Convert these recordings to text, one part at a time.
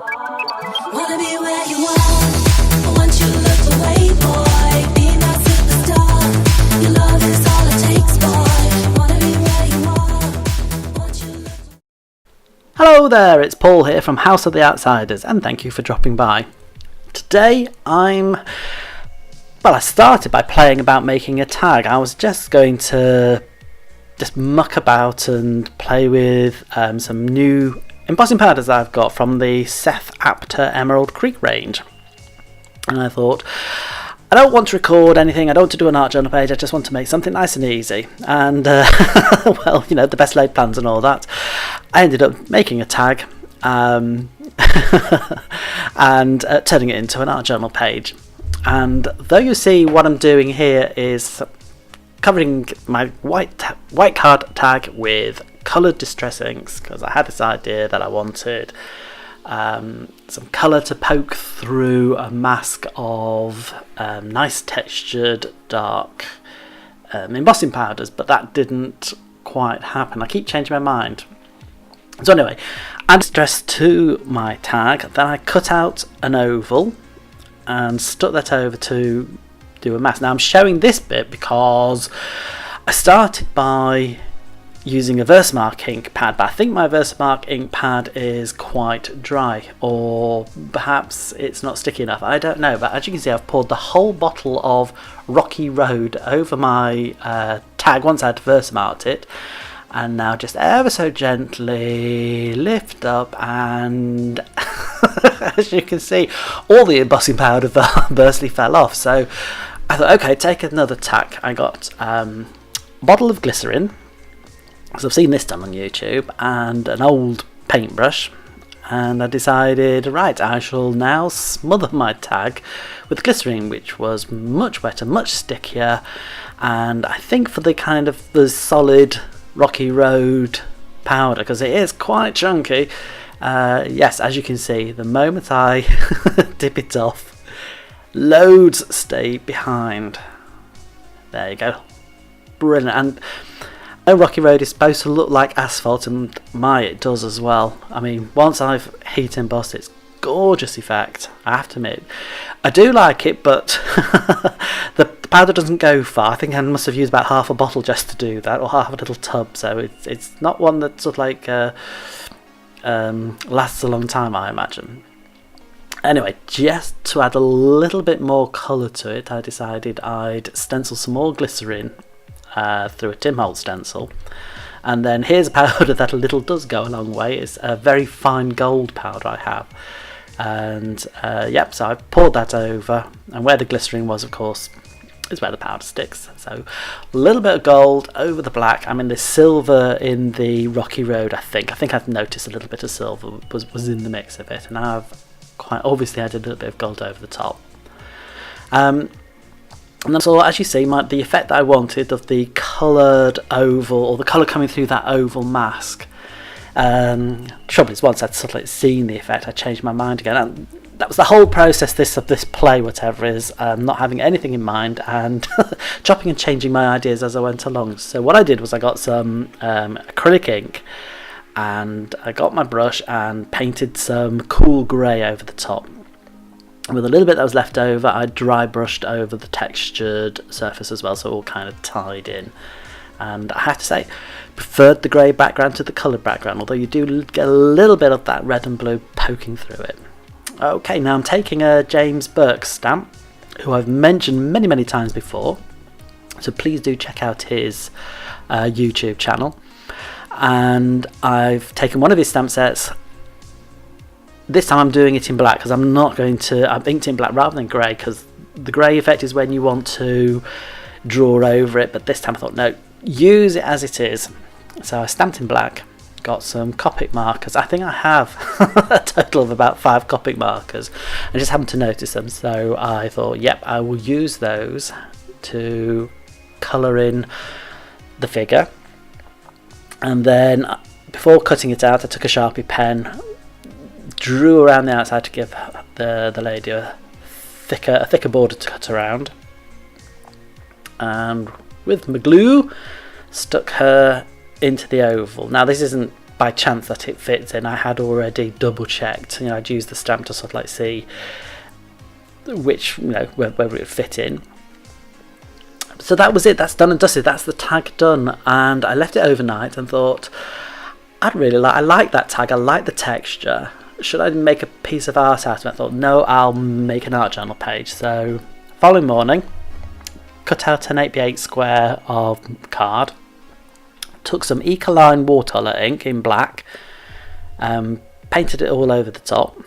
Wanna be where you are, I want you to look away, boy. Be my superstar, your love is all it takes, boy. Wanna be where you are, want you to look. Hello there, it's Paul here from House of the Outsiders, and thank you for dropping by. Today I started by playing about making a tag. I was just going to muck about and play with some new embossing powders that I've got from the Seth Apter Emerald Creek range. And I thought, I don't want to record anything, I don't want to do an art journal page, I just want to make something nice and easy. And, well, you know, the best laid plans and all that. I ended up making a tag and turning it into an art journal page. And though you see what I'm doing here is covering my white card tag with coloured distress inks, because I had this idea that I wanted some colour to poke through a mask of nice textured dark embossing powders, but that didn't quite happen. I keep changing my mind. So anyway, I added distress to my tag, then I cut out an oval and stuck that over to do a mask. Now I'm showing this bit because I started by using a Versamark ink pad, but I think my Versamark ink pad is quite dry, or perhaps it's not sticky enough, I don't know. But as you can see, I've poured the whole bottle of Rocky Road over my tag once I'd Versamarked it, and now just ever so gently lift up, and as you can see, all the embossing powder burstly fell off. So I thought, okay, take another tack. I got a bottle of glycerin, because I've seen this done on YouTube, and an old paintbrush, and I decided, right, I shall now smother my tag with glycerine, which was much wetter, much stickier, and I think for the kind of the solid Rocky Road powder, because it is quite chunky, yes, as you can see, the moment I dip it off, loads stay behind. There you go, brilliant. And Rocky Road is supposed to look like asphalt, and it does as well. I mean, once I've heat embossed, it's gorgeous effect, I have to admit. I do like it, but the powder doesn't go far. I think I must have used about half a bottle just to do that, or half a little tub, so it's not one that sort of like lasts a long time, I imagine. Anyway, just to add a little bit more colour to it, I decided I'd stencil some more glycerine through a Tim Holtz stencil. And then here's a powder that a little does go a long way. It's a very fine gold powder I have. And yep, so I poured that over, and where the glycerine was, of course, is where the powder sticks. So a little bit of gold over the black. I mean, there's silver in the Rocky Road, I think I've noticed a little bit of silver was in the mix of it, and I've quite obviously added a little bit of gold over the top. And then, so as you see, the effect that I wanted of the coloured oval, or the colour coming through that oval mask. Trouble is, once I'd sort of like seen the effect, I changed my mind again. And that was the whole process of this play, whatever it is, not having anything in mind, and chopping and changing my ideas as I went along. So what I did was I got some acrylic ink, and I got my brush and painted some cool grey over the top. And with a little bit that was left over, I dry brushed over the textured surface as well, so all kind of tied in. And I have to say, preferred the grey background to the coloured background, although you do get a little bit of that red and blue poking through it. Okay, now I'm taking a James Burke stamp, who I've mentioned many times before, so please do check out his YouTube channel. And I've taken one of his stamp sets. This time I'm doing it in black, because I've inked in black rather than grey, because the grey effect is when you want to draw over it, but this time I thought, no, use it as it is. So I stamped in black, got some Coptic markers. I think I have a total of about 5 Coptic markers. I just happened to notice them, so I thought, yep, I will use those to colour in the figure. And then before cutting it out, I took a Sharpie pen, drew around the outside to give the lady a thicker border to cut around, and with my glue stuck her into the oval. Now this isn't by chance that it fits in. I had already double checked. I'd used the stamp to sort of like see which, whether it would fit in. So that was it. That's done and dusted. That's the tag done. And I left it overnight and thought, I like that tag. I like the texture. Should I make a piece of art out of it? I thought, no, I'll make an art journal page. So following morning, cut out an 8x8 square of card, took some Ecoline watercolour ink in black, painted it all over the top,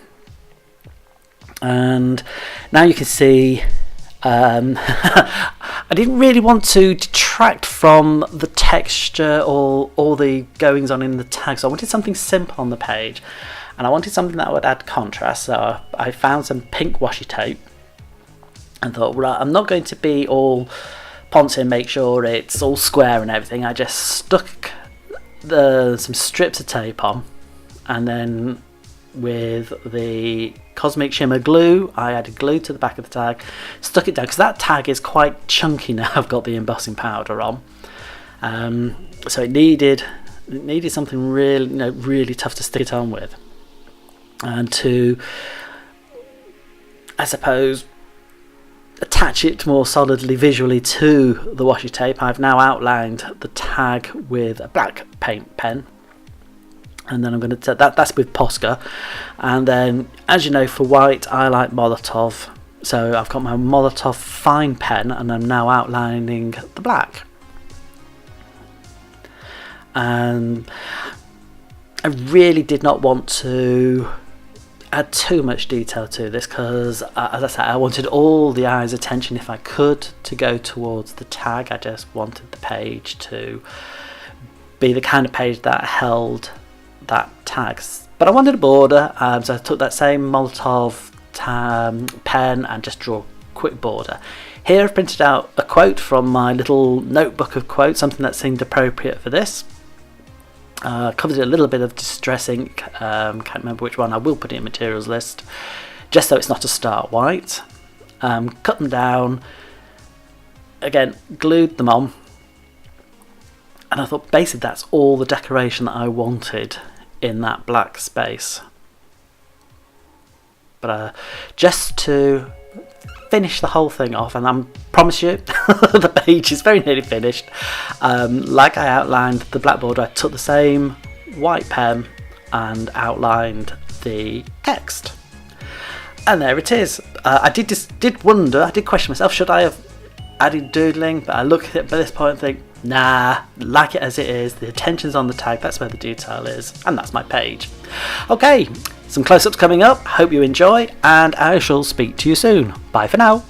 and now you can see I didn't really want to detract from the texture or all the goings on in the tag, so I wanted something simple on the page, and I wanted something that would add contrast. So I found some pink washi tape and thought, right, I'm not going to be all poncy and make sure it's all square and everything. I just stuck some strips of tape on, and then with the Cosmic Shimmer glue, I added glue to the back of the tag, stuck it down, because that tag is quite chunky now. I've got the embossing powder on, so it needed something really, really tough to stick it on with, and to, I suppose, attach it more solidly visually to the washi tape. I've now outlined the tag with a black paint pen, and then I'm going to that's with Posca, and then, as you know, for white I like Molotov, so I've got my Molotov fine pen and I'm now outlining the black. And I really did not want to add too much detail to this, because as I said, I wanted all the eye's attention, if I could, to go towards the tag. I just wanted the page to be the kind of page that held that tag, but I wanted a border, so I took that same Molotov pen and just draw a quick border. Here I've printed out a quote from my little notebook of quotes, something that seemed appropriate for this. Covered it a little bit of distress ink, can't remember which one. I will put it in materials list, just so it's not a start white. Cut them down, again glued them on, and I thought basically that's all the decoration that I wanted in that black space. But just to finish the whole thing off, and I promise you the page is very nearly finished, like I outlined the black border, I took the same white pen and outlined the text, and there it is. I did question myself, should I have added doodling, but I look at it by this point and think, nah, like it as it is. The attention's on the tag, that's where the detail is, and that's my page. Okay, some close-ups coming up, hope you enjoy, and I shall speak to you soon. Bye for now.